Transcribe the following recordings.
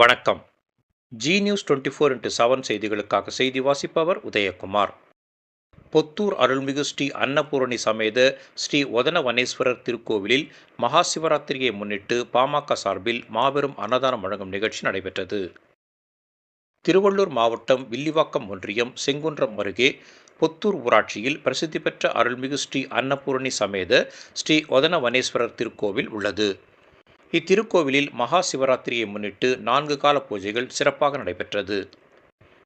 வணக்கம். G news 24x7 செய்திகளுக்காக செய்தி வாசிப்பவர் உதயகுமார். பொத்தூர் அருள்மிகு ஸ்ரீ அன்னபூரணி சமேத ஸ்ரீ ஒதனவனேஸ்வரர் திருக்கோவிலில் மகா சிவராத்திரியை முன்னிட்டு பாமக சார்பில் மாபெரும் அன்னதானம் வழங்கும் நிகழ்ச்சி நடைபெற்றது. திருவள்ளூர் மாவட்டம் வில்லிவாக்கம் ஒன்றியம் செங்குன்றம் அருகே பொத்தூர் ஊராட்சியில் பிரசித்தி பெற்ற அருள்மிகு ஸ்ரீ அன்னபூரணி சமேத ஸ்ரீ ஒதனவனேஸ்வரர் திருக்கோவில் உள்ளது. இத்திருக்கோவிலில் மகா சிவராத்திரியை முன்னிட்டு 4 கால பூஜைகள் சிறப்பாக நடைபெற்றது.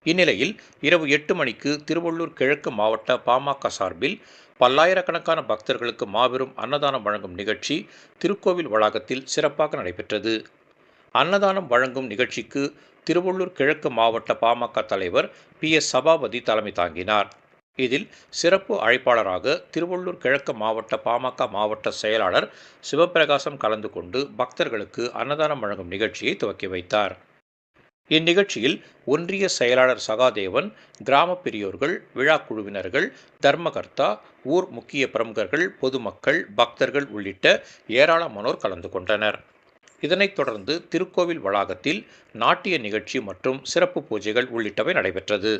இந்நிலையில் இரவு 8 மணிக்கு திருவள்ளூர் கிழக்கு மாவட்ட பாமக சார்பில் பல்லாயிரக்கணக்கான பக்தர்களுக்கு மாபெரும் அன்னதானம் வழங்கும் நிகழ்ச்சி திருக்கோவில் வளாகத்தில் சிறப்பாக நடைபெற்றது. அன்னதானம் வழங்கும் நிகழ்ச்சிக்கு திருவள்ளூர் கிழக்கு மாவட்ட பாமக தலைவர் PS சபாபதி தலைமை தாங்கினார். இதில் சிறப்பு அழைப்பாளராக திருவள்ளூர் கிழக்கு மாவட்ட பாமக மாவட்ட செயலாளர் சிவபிரகாசம் கலந்து கொண்டு பக்தர்களுக்கு அன்னதானம் வழங்கும் நிகழ்ச்சியை துவக்கி வைத்தார். இந்நிகழ்ச்சியில் ஒன்றிய செயலாளர் சகாதேவன், கிராம பெரியோர்கள், விழா குழுவினர்கள், தர்மகர்த்தா, ஊர் முக்கிய பிரமுகர்கள், பொதுமக்கள், பக்தர்கள் உள்ளிட்ட ஏராளமானோர் கலந்து கொண்டனர். இதனைத் தொடர்ந்து திருக்கோவில் வளாகத்தில் நாட்டிய நிகழ்ச்சி மற்றும் சிறப்பு பூஜைகள் உள்ளிட்டவை நடைபெற்றது.